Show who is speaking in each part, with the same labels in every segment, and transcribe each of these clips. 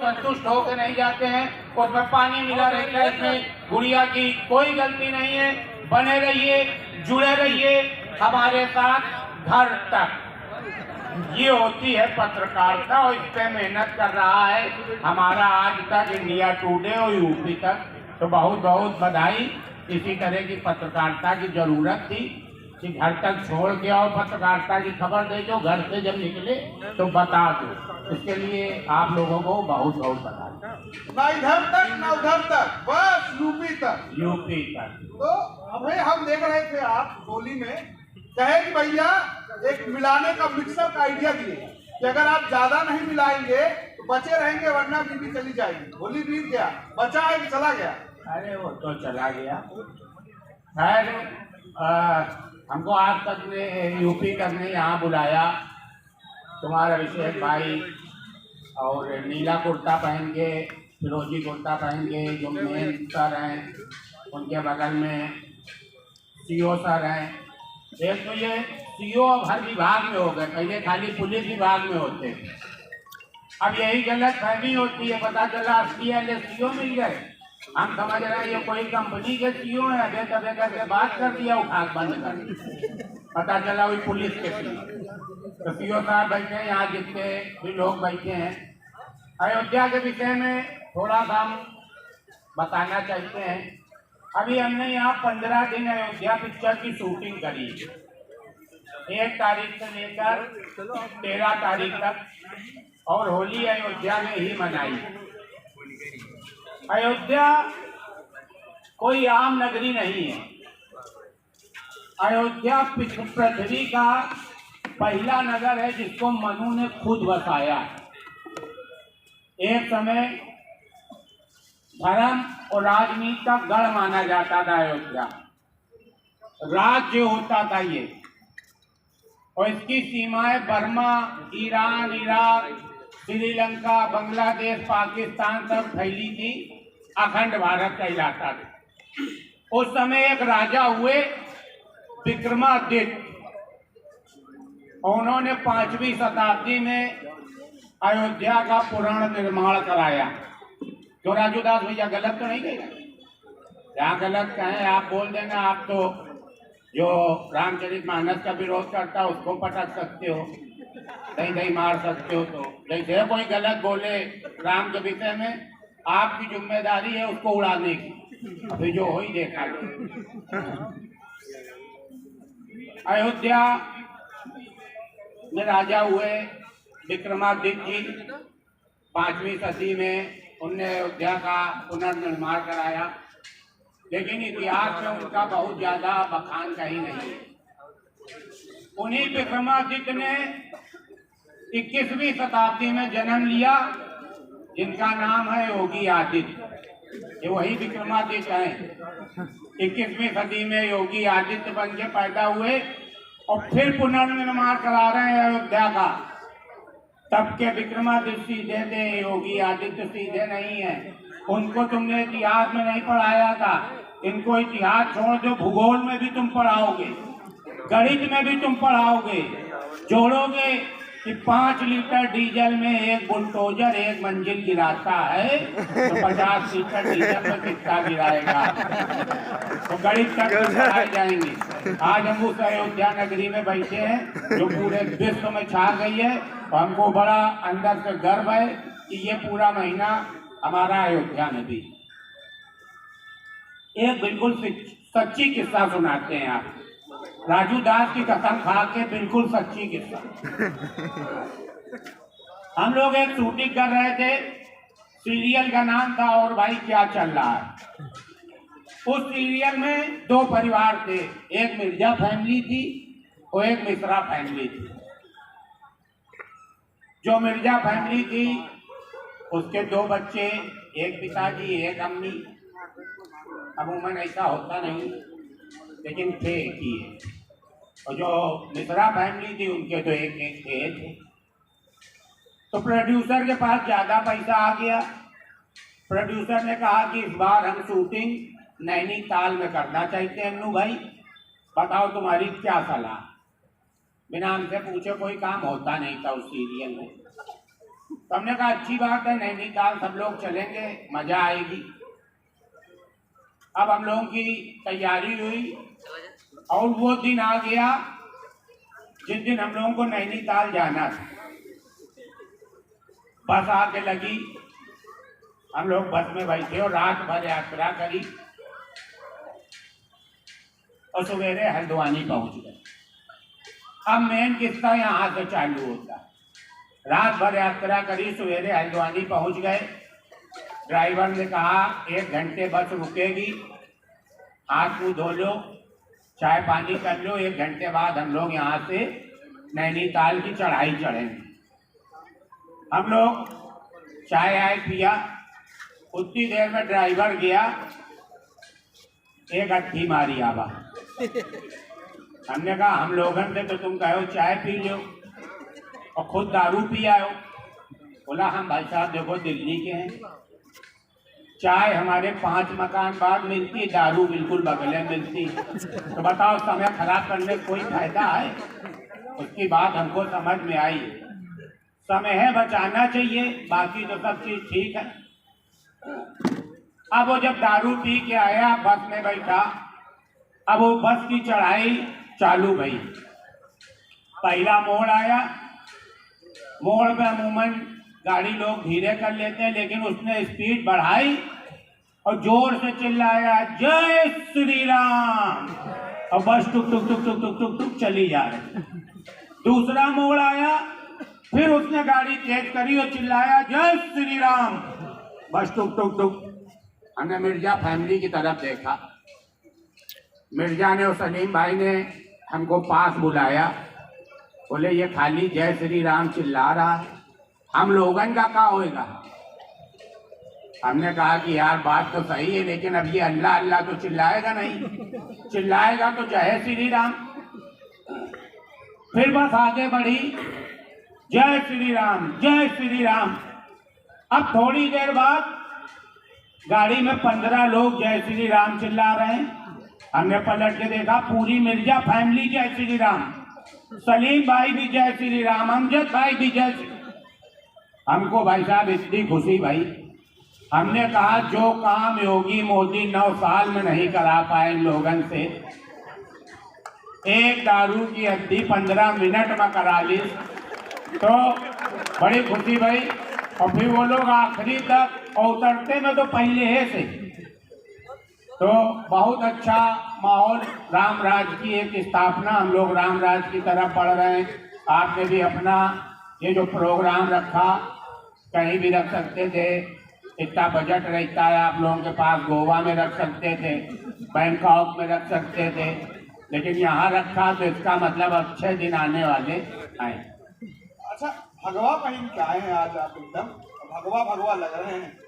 Speaker 1: संतुष्ट होकर नहीं जाते हैं। उसमें पानी मिला रहता है, इसमें गुड़िया की कोई गलती नहीं है। बने रहिए, जुड़े रहिए हमारे साथ घर तक। ये होती है पत्रकारिता और इस पे मेहनत कर रहा है हमारा आज तक इंडिया टुडे और यूपी तक। तो बहुत बहुत बधाई। इसी तरह की पत्रकारिता की जरूरत थी कि घर तक छोड़ के आओ, पत्रकारिता की खबर दे दो, घर से जब निकले तो बता दो। इसके लिए आप लोगों को बहुत बहुत बधाई।
Speaker 2: ना इधर तक ना उधर तक, बस यूपी तक।
Speaker 1: यूपी तक।
Speaker 2: तो अभी हम देख रहे थे आप होली में कहे कि भैया एक मिलाने का मिक्सर का आइडिया दिए कि अगर आप ज्यादा नहीं मिलाएंगे तो बचे रहेंगे, वरना बीबी चली जाएगी। होली बीत गया, बचा है कि चला गया?
Speaker 1: अरे वो तो चला गया। खैर हमको आज तक ने यूपी तक ने यहाँ बुलाया। तुम्हारा अभिषेक भाई और नीला कुर्ता पहन के, फिरोजी कुर्ता पहन के जो मेन सर हैं, उनके बगल में सीओ सर हैं। एक तो ये सीओ अब हर विभाग में हो गए, पहले खाली पुलिस विभाग में होते। अब यही गलत फहमी होती है, पता चला सीओ मिल गए। हम समझ रहे हैं ये कोई कंपनी के सीओ है, अबे तबे करके बात कर दिया, उठा बंद कर, पता चला वही पुलिस के सीओ। तो सीओ साहब बैठे हैं, यहाँ जितने भी लोग बैठे हैं। अयोध्या के विषय में थोड़ा सा हम बताना चाहते हैं। अभी हमने यहाँ 15 दिन अयोध्या पिक्चर की शूटिंग करी, 1 तारीख से लेकर 13 तारीख तक, और होली अयोध्या में ही मनाई। अयोध्या कोई आम नगरी नहीं है। अयोध्या पृथ्वी का पहला नगर है जिसको मनु ने खुद बसाया। एक समय धर्म और राजनीति का गढ़ माना जाता था अयोध्या, राज्य होता था ये, और इसकी सीमाएं Burma, Iran, Iraq, Sri Lanka, Bangladesh, Pakistan तक फैली थी। अखंड भारत कहलाता था। उस समय एक राजा हुए विक्रमादित्य, उन्होंने 5वीं शताब्दी में अयोध्या का पुनर्निर्माण कराया। तो राजूदास भैया गलत तो नहीं कहेगा? जहाँ गलत कहें आप बोल देना। आप तो जो रामचरितमानस का विरोध करता है उसको पटक सकते हो, दही दही मार सकते हो। तो जैसे कोई गलत बोले राम के विषय में, आपकी जिम्मेदारी है उसको उड़ाने की। अभी जो हो ही देखा अयोध्या में राजा हुए विक्रमादित्य जी, 5वीं सदी में उनने अयोध्या का पुनर्निर्माण कराया। लेकिन इतिहास में उनका बहुत ज्यादा बखान कहीं नहीं है। उन्हीं विक्रमादित्य ने 21वीं शताब्दी में जन्म लिया, जिनका नाम है योगी आदित्य। ये वही विक्रमादित्य हैं। 21वीं सदी में योगी आदित्य बन के पैदा हुए और फिर पुनर्निर्माण करा रहे हैं अयोध्या का। तब के विक्रमादित्य सीधे थे, योगी आदित्य सीधे नहीं है। उनको तुमने इतिहास में नहीं पढ़ाया था। इनको इतिहास छोड़ दो, भूगोल में भी तुम पढ़ाओगे, गणित में भी तुम पढ़ाओगे। जोड़ोगे कि 5 लीटर डीजल में एक बुलडोजर 1 मंजिल गिराता है तो 50 लीटर डीजल में कितना गिराएगा। तो गणित तक पढ़ाए जाएंगे। आज हम उस अयोध्या नगरी में बैठे हैं जो पूरे विश्व में छा गई है, और हमको बड़ा अंदर से गर्व है कि ये पूरा महीना हमारा अयोध्या में भी। एक बिल्कुल सच्ची किस्सा सुनाते हैं आप, राजू दास की कसम खा के, बिल्कुल सच्ची किस्सा। हम लोग एक शूटिंग कर रहे थे, सीरियल का नाम था और भाई क्या चल रहा है। उस सीरियल में 2 परिवार थे, एक मिर्जा फैमिली थी और एक मिश्रा फैमिली थी। जो मिर्जा फैमिली थी उसके 2 बच्चे, एक पिताजी एक अम्मी। अमूमन ऐसा होता नहीं, लेकिन थे एक ही है। और जो मिश्रा फैमिली थी उनके तो एक एक थे। तो प्रोड्यूसर के पास ज्यादा पैसा आ गया। प्रोड्यूसर ने कहा कि इस बार हम शूटिंग नैनीताल में करना चाहते हैं। अन्नू भाई बताओ तुम्हारी क्या सलाह। बिना हमसे पूछे कोई काम होता नहीं था उस सीरियल में। तो हमने कहा अच्छी बात है, नैनीताल सब लोग चलेंगे, मजा आएगी। अब हम लोगों की तैयारी हुई और वो दिन आ गया जिस दिन हम लोगों को नैनीताल जाना था। बस आके लगी, हम लोग बस में बैठे और रात भर यात्रा करी और सवेरे हल्द्वानी पहुंच गए। अब मेन किस्सा यहाँ से चालू होता है। रात भर यात्रा करी, सवेरे हल्द्वानी पहुंच गए। ड्राइवर ने कहा 1 घंटे बस रुकेगी, हाथ मुँह धो लो, चाय पानी कर लो, 1 घंटे बाद हम लोग यहाँ से नैनीताल की चढ़ाई चढ़ेंगे। हम लोग चाय आय पिया, उतनी देर में ड्राइवर गया, एक अट्ठी मारी आवा। हमने कहा हम लोगन से तो तुम कहो चाय पी लो और खुद दारू पी आयो। बोला हम भाई साहब देखो दिल्ली के हैं, चाय हमारे 5 मकान बाद मिलती, दारू बिल्कुल बगले मिलती, तो बताओ समय खराब करने कोई फायदा है? उसकी बात हमको समझ में आई, समय है बचाना चाहिए, बाकी तो सब चीज ठीक है। अब वो जब दारू पी के आया, बस में बैठा, अब वो बस की चढ़ाई चालू भई। पहला मोड़ आया, मोड़ पे अमूमन गाड़ी लोग धीरे कर लेते हैं, लेकिन उसने स्पीड बढ़ाई और जोर से चिल्लाया जय श्री राम, और बस टुक टुक टुक टुक टुक टुक टुक चली जा रही। दूसरा मोड़ आया, फिर उसने गाड़ी तेज करी और चिल्लाया जय श्री राम, बस टुक टुक टुक। हमने मिर्जा फैमिली की तरफ देखा, मिर्जा ने और सलीम भाई ने हमको पास बुलाया, बोले ये खाली जय श्री राम चिल्ला रहा है, हम लोगन का क्या होएगा? हमने कहा कि यार बात तो सही है, लेकिन अब ये अल्लाह अल्लाह तो चिल्लाएगा नहीं, चिल्लाएगा तो जय श्री राम। फिर बस आगे बढ़ी, जय श्री राम जय श्री राम। अब थोड़ी देर बाद गाड़ी में 15 लोग जय श्री राम चिल्ला रहे हैं। हमने पलट के देखा, पूरी मिर्जा फैमिली जय श्री राम, सलीम भाई भी जय श्री राम, अमजद भाई भी जय श्री। हमको भाई साहब इतनी खुशी भाई, हमने कहा जो काम योगी मोदी 9 साल में नहीं करा पाए इन लोगन से, एक दारू की हद्दी 15 मिनट में करा ली, तो बड़ी खुशी भाई। और फिर वो लोग आखिरी तक और उतरते में तो पहले ही से, तो बहुत अच्छा माहौल। राम राज की एक स्थापना, हम लोग राम राज की तरफ बढ़ रहे हैं। आपने भी अपना ये जो प्रोग्राम रखा, कहीं भी रख सकते थे, इतना बजट रहता है आप लोगों के पास, गोवा में रख सकते थे, बैंकॉक में रख सकते थे, लेकिन यहाँ रखा तो इसका मतलब अच्छे दिन आने वाले हैं।
Speaker 2: अच्छा, भगवा पहन के आए हैं आज आप, एकदम भगवा भगवा लग रहे हैं।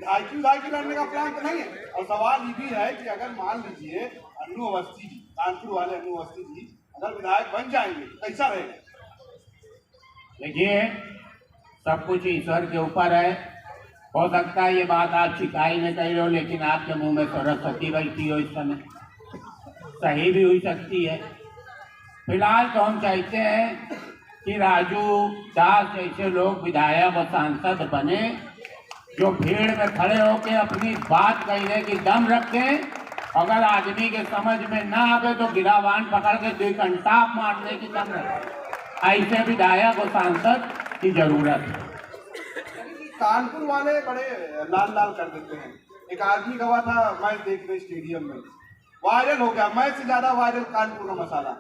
Speaker 2: IQ लड़ने का प्लान तो नहीं है? और सवाल ये भी है कि अगर मान लीजिए अन्नू अवस्थी जी, कानपुर वाले अन्नू अवस्थी जी अगर विधायक बन जाएंगे, कैसा रहेगा?
Speaker 1: देखिए, सब कुछ ईश्वर के ऊपर है। हो सकता है ये बात आप शिकाई में कह रहे हो, लेकिन आपके मुंह में सरस्वती बैठी हो इस समय, सही भी हुई सकती है। फिलहाल तो हम चाहते हैं कि राजू दास जैसे लोग विधायक और सांसद बने, जो भीड़ में खड़े होकर अपनी बात कहने की दम रखें। अगर आदमी के समझ में ना आवे तो गिरावान पकड़ के 2 घंटा मारने की दम रखें। ऐसे विधायक और सांसद की जरूरत है।
Speaker 2: कानपुर वाले बड़े लाल लाल कर देते हैं। एक आदमी गवा था मैच देखने स्टेडियम में, वायरल हो गया, मैच से ज्यादा वायरल कानपुर का मसाला।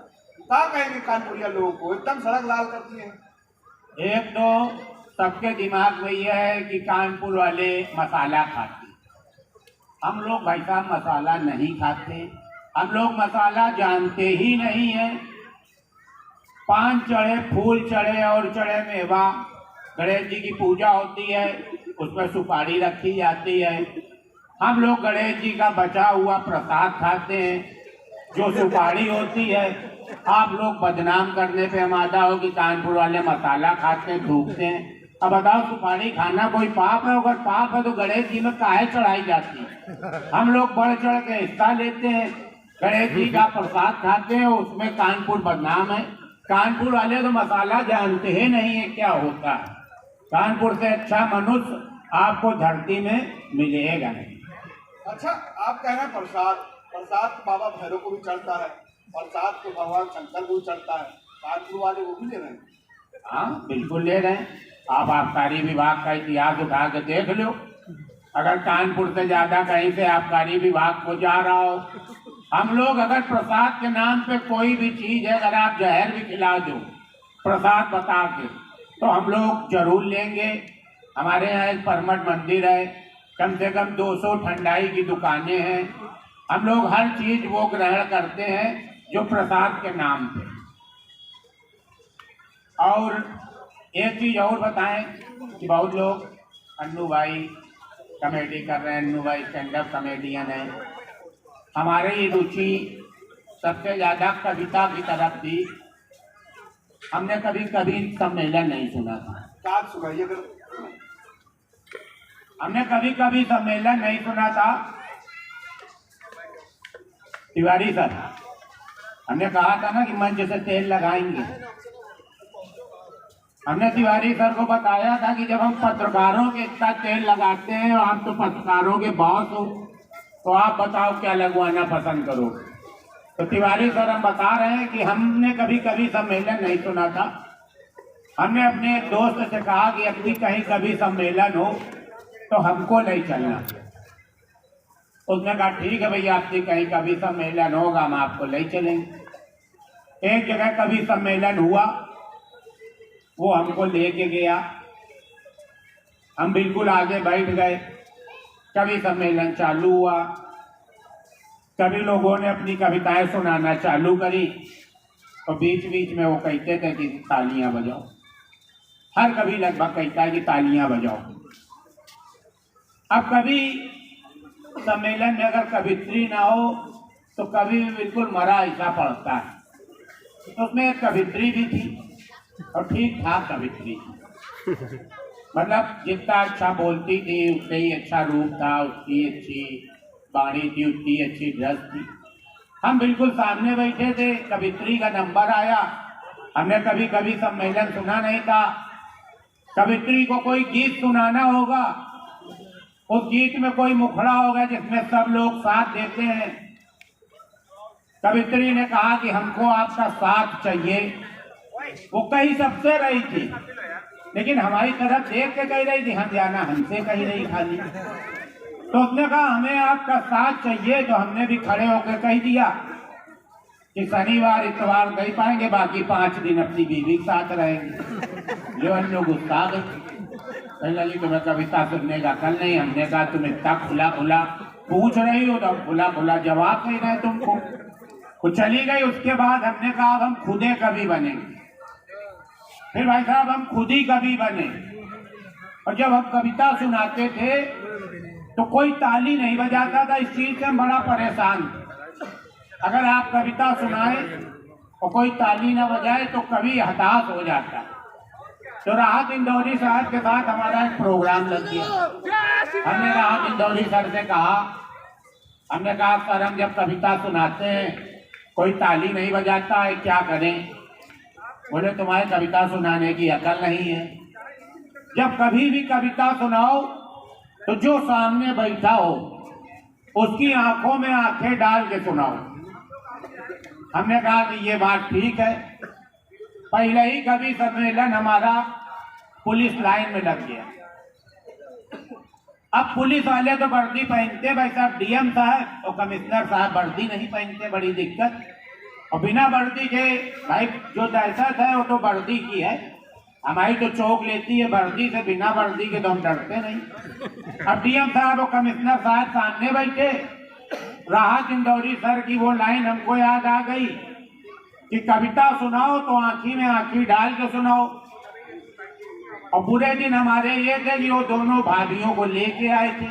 Speaker 2: क्या कहेंगे कानपुरिया लोगों को, एकदम सड़क लाल करती है।
Speaker 1: एक तो सबके दिमाग में यह है कि कानपुर वाले मसाला खाते, हम लोग भाई साहब मसाला नहीं खाते, हम लोग मसाला जानते ही नहीं है। पान चढ़े, फूल चढ़े और चढ़े मेवा, गणेश जी की पूजा होती है, उसमें सुपारी रखी जाती है। हम लोग गणेश जी का बचा हुआ प्रसाद खाते हैं, जो सुपारी होती है। आप लोग बदनाम करने पे आमादा हो कि कानपुर वाले मसाला खाते हैं, थूकते हैं। अब बताओ, सुपारी खाना कोई पाप है? अगर पाप है तो गणेश जी में काहे चढ़ाई जाती है? हम लोग बढ़ चढ़ के हिस्सा लेते हैं, गणेश जी का प्रसाद खाते हैं, उसमें कानपुर बदनाम है। कानपुर वाले तो मसाला जानते ही नहीं है क्या होता है। कानपुर से अच्छा मनुष्य आपको धरती में मिलेगा नहीं।
Speaker 2: अच्छा, आप कह रहे हैं प्रसाद, प्रसाद तो बाबा भैरव को भी चढ़ता है, प्रसाद तो भगवान शंकर को भी चढ़ता है, कानपुर वाले वो भी ले रहे हैं।
Speaker 1: हाँ बिल्कुल ले रहे हैं। आप आबकारी विभाग का इतिहास उठा के देख लो, अगर कानपुर से ज्यादा कहीं से आबकारी विभाग को जा रहा हो। हम लोग अगर प्रसाद के नाम पे कोई भी चीज है, अगर आप जहर भी खिला दो प्रसाद बता के, तो हम लोग जरूर लेंगे। हमारे यहाँ एक परमठ मंदिर है, कम से कम 200 ठंडाई की दुकानें हैं। हम लोग हर चीज वो ग्रहण करते हैं जो प्रसाद के नाम पे। और एक चीज और बताएं कि बहुत लोग अन्नू भाई कॉमेडी कर रहे हैं, अन्नू भाई स्टैंड अप कॉमेडियन है। हमारी रुचि सबसे ज्यादा कविता की तरफ थी। हमने कभी कभी सम्मेलन नहीं सुना था।
Speaker 2: काग सुनाइए अगर।
Speaker 1: हमने कभी कभी सम्मेलन नहीं सुना था। तिवारी सर, हमने कहा था ना कि मंच से तेल लगाएंगे। हमने तिवारी सर को बताया था कि जब हम पत्रकारों के इतना तेल लगाते हैं और आप तो पत्रकारों के बॉस हो, तो आप बताओ क्या लगवाना पसंद करोगे। तो तिवारी सर हम बता रहे हैं कि हमने कभी कभी सम्मेलन नहीं सुना था। हमने अपने एक दोस्त से कहा कि अब भी कहीं कभी सम्मेलन हो तो हमको नहीं चलना। उसने कहा ठीक है भैया, आपसे कहीं कभी सम्मेलन होगा हम आपको ले चलेंगे। एक जगह कभी सम्मेलन हुआ, वो हमको लेके गया, हम बिल्कुल आगे बैठ गए। कभी सम्मेलन चालू हुआ, कभी लोगों ने अपनी कविताएं सुनाना चालू करी, और बीच बीच में वो कहते थे कि तालियां बजाओ। हर कभी लगभग कहता है कि तालियां बजाओ। अब कभी सम्मेलन में अगर कवित्री ना हो तो कभी बिल्कुल मरा ऐसा पड़ता है। तो उसमें एक कवित्री भी थी और ठीक ठाक कवित्री थी, मतलब जितना अच्छा बोलती थी उतना ही अच्छा रूप था, उतनी अच्छी बाणी थी, उतनी अच्छी ड्रेस थी। हम बिल्कुल सामने बैठे थे, कवित्री का नंबर आया। हमने कभी कभी सम्मेलन सुना नहीं था। कवित्री को कोई गीत सुनाना होगा, उस गीत में कोई मुखड़ा होगा जिसमें सब लोग साथ देते हैं। कवित्री ने कहा कि हमको आपका साथ चाहिए। वो कही सबसे रही थी, लेकिन हमारी तरफ देख के कह रही थी, हम जाना हमसे कही रही खाली। तो उसने कहा हमें आपका साथ चाहिए, तो हमने भी खड़े होकर कह दिया कि शनिवार इतवार नहीं पाएंगे, बाकी 5 दिन अपनी बीवी के साथ रहेंगे। जो हम लोग गुस्सा गए, कहने लगी तुम्हें कविता सुनने का कल नहीं। हमने कहा तुम इतना खुला खुला पूछ रही हो, तो खुला खुला जवाब नहीं रहे तुमको। वो चली गई। उसके बाद हमने कहा अब हम खुदे कवि बनेंगे। फिर भाई साहब हम खुद ही कवि बने, और जब हम कविता सुनाते थे तो कोई ताली नहीं बजाता था। इस चीज से हम बड़ा परेशान थे। अगर आप कविता सुनाए और कोई ताली ना बजाए तो कवि हताश हो जाता। तो राहत इंदौरी साहब के साथ हमारा एक प्रोग्राम लग गया। हमने राहत इंदौरी सर से कहा, हमने कहा सर हम जब कविता सुनाते हैं कोई ताली नहीं बजाता है, क्या करें। बोले तुम्हारे कविता सुनाने की अकल नहीं है। जब कभी भी कविता सुनाओ तो जो सामने बैठा हो उसकी आंखों में आंखें डाल के सुनाओ। हमने कहा कि ये बात ठीक है। पहले ही कवि सम्मेलन हमारा पुलिस लाइन में लग गया। अब पुलिस वाले तो वर्दी पहनते, भाई साहब डीएम साहब और कमिश्नर साहब वर्दी नहीं पहनते, बड़ी दिक्कत। और बिना वर्दी के भाई जो दहशत है वो तो वर्दी की है, हमारी तो चौक लेती है वर्दी से, बिना वर्दी के तो हम डरते नहीं। अब डीएम साहब और कमिश्नर साहब सामने बैठे। राहत इंदौरी सर की वो लाइन हमको याद आ गई कि कविता सुनाओ तो आंखी में आंखी डाल के सुनाओ। और पूरे दिन हमारे ये थे कि वो दोनों भाभियों को लेके आए थे।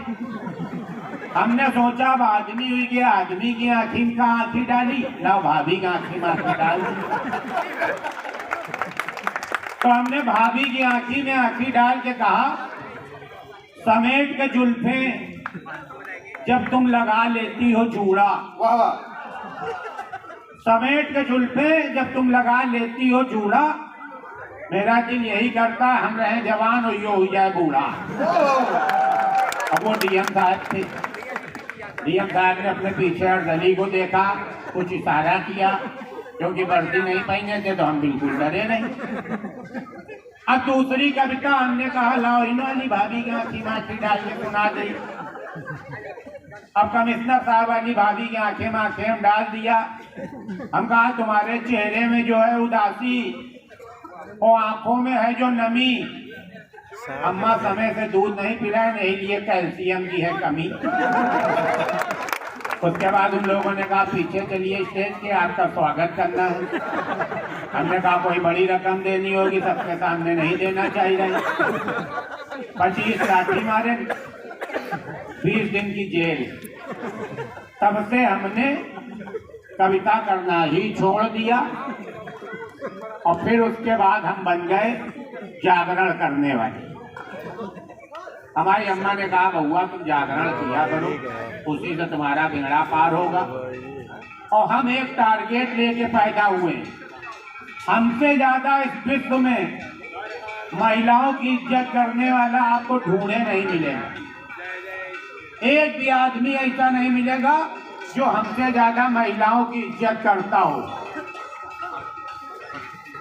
Speaker 1: हमने सोचा अब आदमी हुई गया, आदमी की आंखी में आंखी डाली, ना भाभी की आंखी में आंखी डाल दी। तो हमने भाभी की आंखी में आंखी डाल के कहा, समेट के जुल्फे जब तुम लगा लेती हो जूड़ा, समेट के जुल्फे जब तुम लगा लेती हो जूड़ा, मेरा दिल यही करता है हम रहे जवान और यो हो जाए बूढ़ा। अब वो डीएम साहब थे, डीएम साहब ने अपने पीछे अर्दली को देखा, कुछ इशारा किया, क्योंकि वर्दी नहीं पहने थे तो हम बिल्कुल डरे नहीं। अब दूसरी कविता हमने कहा लाओ इन वाली भाभी की आँखी माखी डाल के सुना दी। अब कमिश्नर साहब वाली भाभी की आंखें माखें डाल दिया। हम कहा तुम्हारे चेहरे में जो है उदासी और आंखों में है जो नमी, अम्मा समय से दूध नहीं पिलाए, नहीं लिए कैल्शियम की है कमी। उसके बाद उन लोगों ने कहा पीछे चलिए स्टेज के, आपका स्वागत करना है। हमने कहा कोई बड़ी रकम देनी होगी, सबके सामने नहीं देना चाहिए। 25 लाठी मारे, 20 दिन की जेल। तब से हमने कविता करना ही छोड़ दिया और फिर उसके बाद हम बन गए जागरण करने वाले। हमारी अम्मा ने कहा बउआ तुम जागरण किया करो, उसी से तुम्हारा बेड़ा पार होगा। और हम एक टारगेट लेके पैदा हुए, हमसे ज्यादा इस विश्व में महिलाओं की इज्जत करने वाला आपको ढूंढे नहीं मिलेगा। एक भी आदमी ऐसा नहीं मिलेगा जो हमसे ज्यादा महिलाओं की इज्जत करता हो।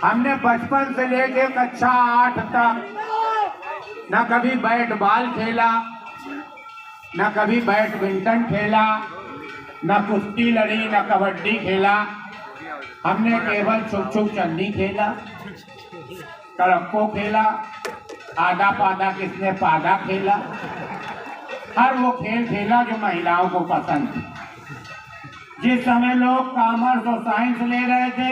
Speaker 1: हमने बचपन से लेके कक्षा 8 तक न कभी बैट बॉल खेला, न कभी बैडमिंटन खेला, न कुश्ती लड़ी, न कबड्डी खेला। हमने केवल छुप छुप चन्नी खेला, तड़क्को खेला, आधा पादा किसने पादा खेला। हर वो खेल खेला जो महिलाओं को पसंद थी। जिस समय लोग कॉमर्स और साइंस ले रहे थे,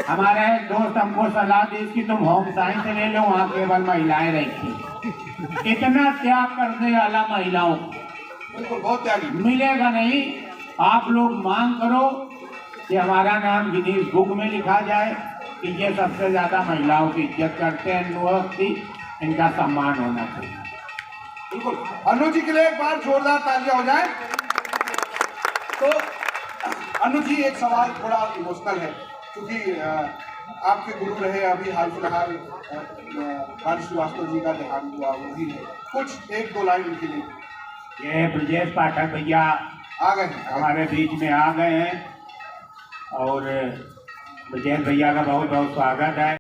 Speaker 1: हमारा एक दोस्त हमको सलाह दी कि तुम होम साइंस ले लो, वहाँ केवल महिलाएं रहती। इतना त्याग करने वाला महिलाओं को
Speaker 2: बहुत त्यागी
Speaker 1: मिलेगा नहीं। आप लोग मांग करो कि हमारा नाम गिनीज बुक में लिखा जाए कि ये सबसे ज्यादा महिलाओं की इज्जत करते हैं, इनका सम्मान होना चाहिए।
Speaker 2: बिल्कुल। अनु जी के लिए एक बार जोरदार तालियां हो जाए। तो अनु जी एक सवाल थोड़ा इमोशनल है, क्योंकि आपके गुरु रहे, अभी हाल फिलहाल हर्ष श्रीवास्तव जी का देहांत हुआ, वो भी है। कुछ 1-2 लाइन उनके लिए।
Speaker 1: ये ब्रजेश पाठक भैया
Speaker 2: आ गए हैं,
Speaker 1: हमारे बीच में आ गए हैं और ब्रजेश भैया का बहुत बहुत स्वागत है।